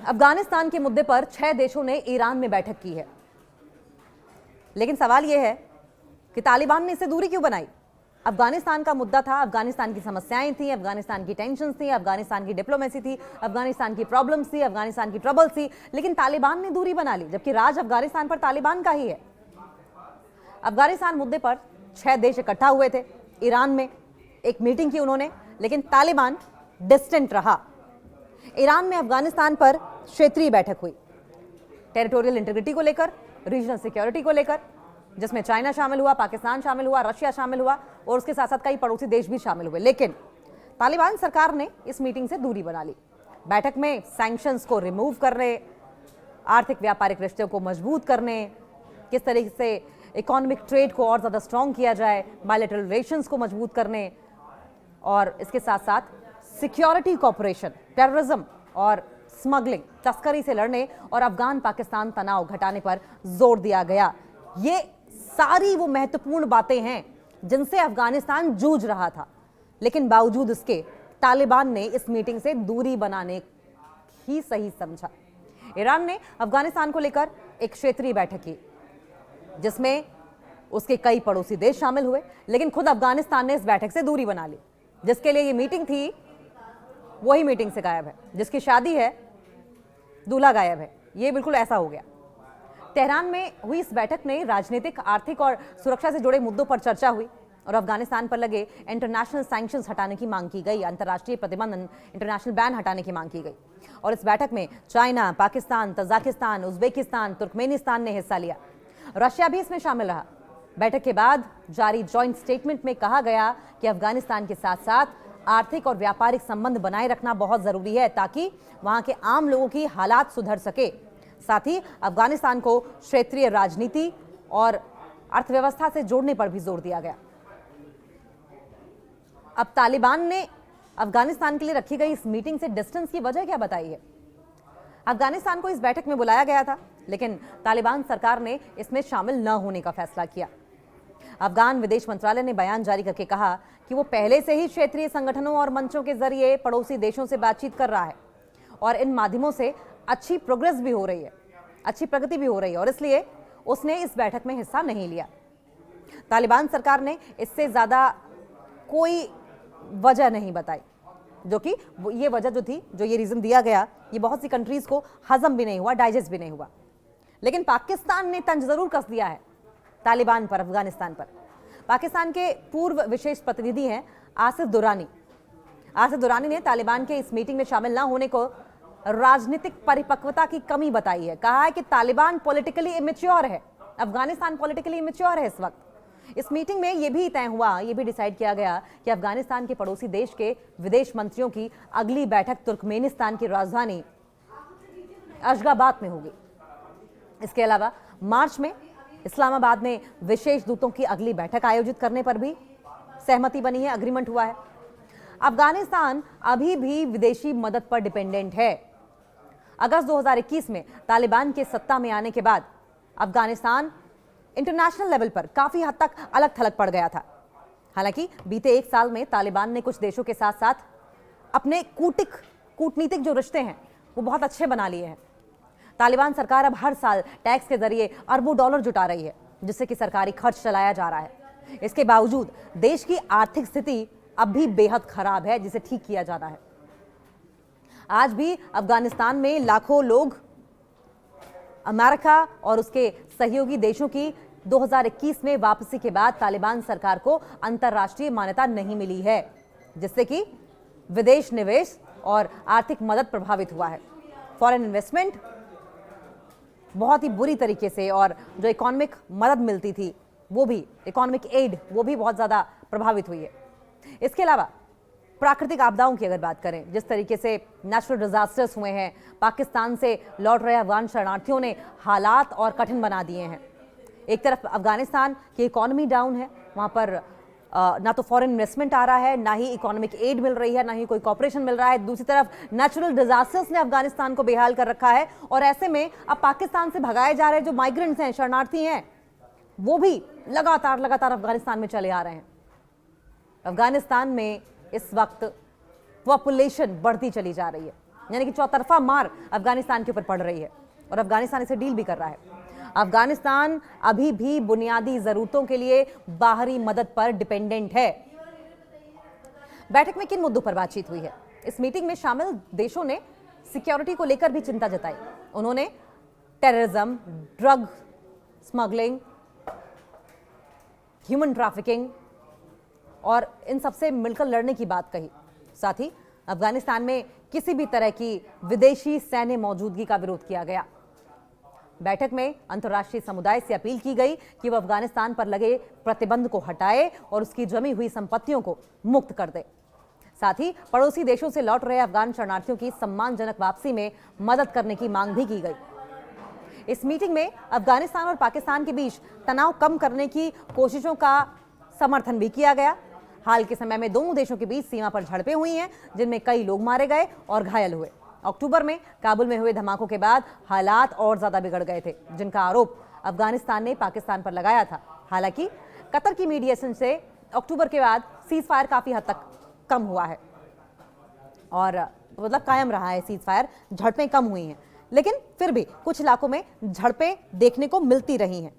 अफगानिस्तान के मुद्दे पर 6 देशों ने ईरान में बैठक की है, लेकिन सवाल यह है कि तालिबान ने इससे दूरी क्यों बनाई। अफगानिस्तान का मुद्दा था, अफगानिस्तान की समस्याएं थी, अफगानिस्तान की टेंशन थी, अफगानिस्तान की डिप्लोमेसी थी, अफगानिस्तान की प्रॉब्लम्स थी, अफगानिस्तान की ट्रबल्स थी, लेकिन तालिबान ने दूरी बना ली, जबकि राज अफगानिस्तान पर तालिबान का ही है। अफगानिस्तान मुद्दे पर 6 देश इकट्ठा हुए थे ईरान में, एक मीटिंग की उन्होंने, लेकिन तालिबान डिस्टेंट रहा। ईरान में अफगानिस्तान पर क्षेत्रीय बैठक हुई, टेरिटोरियल इंटीग्रिटी को लेकर, रीजनल सिक्योरिटी को लेकर, जिसमें चाइना शामिल हुआ, पाकिस्तान शामिल हुआ, रशिया शामिल हुआ और उसके साथ साथ कई पड़ोसी देश भी शामिल हुए। लेकिन तालिबान सरकार ने इस मीटिंग से दूरी बना ली। बैठक में सैंक्शंस को रिमूव करने, आर्थिक व्यापारिक रिश्तों को मजबूत करने, किस तरीके से इकोनॉमिक ट्रेड को और ज़्यादा स्ट्रॉन्ग किया जाए, बायलैटरल रिलेशंस को मजबूत करने और इसके साथ साथ सिक्योरिटी कॉपरेशन, टेररिज्म और स्मगलिंग, तस्करी से लड़ने और अफगान पाकिस्तान तनाव घटाने पर जोर दिया गया। ये सारी वो महत्वपूर्ण बातें हैं जिनसे अफगानिस्तान जूझ रहा था, लेकिन बावजूद इसके तालिबान ने इस मीटिंग से दूरी बनाने ही सही समझा। ईरान ने अफगानिस्तान को लेकर एक क्षेत्रीय बैठक की, जिसमें उसके कई पड़ोसी देश शामिल हुए, लेकिन खुद अफगानिस्तान ने इस बैठक से दूरी बना ली। जिसके लिए ये मीटिंग थी वही मीटिंग से गायब है, जिसकी शादी है दूल्हा गायब है। ये बिल्कुल ऐसा हो गया। तेहरान में हुई इस बैठक में राजनीतिक, आर्थिक और सुरक्षा से जुड़े मुद्दों पर चर्चा हुई और अफगानिस्तान पर लगे इंटरनेशनल सैंक्शंस हटाने की मांग की गई, अंतर्राष्ट्रीय प्रतिबंध, इंटरनेशनल बैन हटाने की मांग की गई। और इस बैठक में China, Pakistan, Tajikistan, Uzbekistan, Turkmenistan ने हिस्सा लिया। रशिया भी इसमें शामिल रहा। बैठक के बाद जारी जॉइंट स्टेटमेंट में कहा गया कि अफगानिस्तान के साथ साथ आर्थिक और व्यापारिक संबंध बनाए रखना बहुत जरूरी है, ताकि वहां के आम लोगों की हालात सुधर सके। साथ ही अफगानिस्तान को क्षेत्रीय राजनीति और अर्थव्यवस्था से जोड़ने पर भी जोर दिया गया। अब तालिबान ने अफगानिस्तान के लिए रखी गई इस मीटिंग से डिस्टेंस की वजह क्या बताई है। अफगानिस्तान को इस बैठक में बुलाया गया था, लेकिन तालिबान सरकार ने इसमें शामिल न होने का फैसला किया। अफगान विदेश मंत्रालय ने बयान जारी करके कहा कि वो पहले से ही क्षेत्रीय संगठनों और मंचों के जरिए पड़ोसी देशों से बातचीत कर रहा है और इन माध्यमों से अच्छी प्रोग्रेस भी हो रही है, अच्छी प्रगति भी हो रही है, और इसलिए उसने इस बैठक में हिस्सा नहीं लिया। तालिबान सरकार ने इससे ज्यादा कोई वजह नहीं बताई, जो कि ये वजह जो थी, जो ये रीजन दिया गया, ये बहुत सी कंट्रीज को हजम भी नहीं हुआ, डाइजेस्ट भी नहीं हुआ। लेकिन पाकिस्तान ने तंज जरूर कस दिया है तालिबान पर, अफगानिस्तान पर। पाकिस्तान के पूर्व विशेष प्रतिनिधि हैं आसिफ दुरानी। आसिफ दुरानी ने तालिबान के इस मीटिंग में शामिल न होने को राजनीतिक परिपक्वता की कमी बताई है। कहा है कि तालिबान पॉलिटिकली इमेच्योर है, अफगानिस्तान पॉलिटिकली इमेच्योर है इस वक्त। इस मीटिंग में यह भी तय हुआ, यह भी डिसाइड किया गया कि अफगानिस्तान के पड़ोसी देश के विदेश मंत्रियों की अगली बैठक तुर्कमेनिस्तान की राजधानी अशगाबाद में होगी। इसके अलावा मार्च में इस्लामाबाद में विशेष दूतों की अगली बैठक आयोजित करने पर भी सहमति बनी है, अग्रीमेंट हुआ है। अफगानिस्तान अभी भी विदेशी मदद पर डिपेंडेंट है। अगस्त 2021 में तालिबान के सत्ता में आने के बाद अफगानिस्तान इंटरनेशनल लेवल पर काफी हद तक अलग थलग पड़ गया था। हालांकि बीते एक साल में तालिबान ने कुछ देशों के साथ साथ अपने कूटनीतिक जो रिश्ते हैं वो बहुत अच्छे बना लिए हैं। तालिबान सरकार अब हर साल टैक्स के जरिए अरबों डॉलर जुटा रही है, जिससे कि सरकारी खर्च चलाया जा रहा है। इसके बावजूद देश की आर्थिक स्थिति अब भी बेहद खराब है, जिसे ठीक किया जाना है। आज भी अफगानिस्तान में लाखों लोग अमेरिका और उसके सहयोगी देशों की 2021 में वापसी के बाद तालिबान सरकार को अंतर्राष्ट्रीय मान्यता नहीं मिली है, जिससे कि विदेश निवेश और आर्थिक मदद प्रभावित हुआ है। फॉरेन इन्वेस्टमेंट बहुत ही बुरी तरीके से, और जो इकोनॉमिक मदद मिलती थी वो भी, इकोनॉमिक एड, वो भी बहुत ज़्यादा प्रभावित हुई है। इसके अलावा प्राकृतिक आपदाओं की अगर बात करें, जिस तरीके से नेचुरल डिजास्टर्स हुए हैं, पाकिस्तान से लौट रहे अफगान शरणार्थियों ने हालात और कठिन बना दिए हैं। एक तरफ अफगानिस्तान की इकोनॉमी डाउन है, वहाँ पर ना तो फॉरेन इन्वेस्टमेंट आ रहा है, ना ही इकोनॉमिक एड मिल रही है, ना ही कोई कॉपरेशन मिल रहा है। दूसरी तरफ नेचुरल डिजास्टर्स ने अफगानिस्तान को बेहाल कर रखा है, और ऐसे में अब पाकिस्तान से भगाए जा रहे जो माइग्रेंट्स हैं, शरणार्थी हैं, वो भी लगातार अफगानिस्तान में चले आ रहे हैं। अफगानिस्तान में इस वक्त पॉपुलेशन बढ़ती चली जा रही है। यानी कि चौतरफा मार अफगानिस्तान के ऊपर पड़ रही है और अफगानिस्तान इसे डील भी कर रहा है। अफगानिस्तान अभी भी बुनियादी जरूरतों के लिए बाहरी मदद पर डिपेंडेंट है। बैठक में किन मुद्दों पर बातचीत हुई है? इस मीटिंग में शामिल देशों ने सिक्योरिटी को लेकर भी चिंता जताई। उन्होंने terrorism, drug smuggling, human trafficking और इन सबसे मिलकर लड़ने की बात कही। साथ ही अफगानिस्तान में किसी भी तरह की विदेशी सैन्य मौजूदगी का विरोध किया गया। बैठक में अंतर्राष्ट्रीय समुदाय से अपील की गई कि वह अफगानिस्तान पर लगे प्रतिबंध को हटाए और उसकी जमी हुई संपत्तियों को मुक्त कर दे। साथ ही पड़ोसी देशों से लौट रहे अफगान शरणार्थियों की सम्मानजनक वापसी में मदद करने की मांग भी की गई। इस मीटिंग में अफगानिस्तान और पाकिस्तान के बीच तनाव कम करने की कोशिशों का समर्थन भी किया गया। हाल के समय में दोनों देशों के बीच सीमा पर झड़पें हुई हैं, जिनमें कई लोग मारे गए और घायल हुए। अक्टूबर में काबुल में हुए धमाकों के बाद हालात और ज्यादा बिगड़ गए थे, जिनका आरोप अफगानिस्तान ने पाकिस्तान पर लगाया था। हालांकि कतर की मीडिएशन से अक्टूबर के बाद सीज फायर काफी हद तक कम हुआ है और मतलब कायम रहा है सीज फायर, झड़पें कम हुई हैं, लेकिन फिर भी कुछ इलाकों में झड़पें देखने को मिलती रही हैं।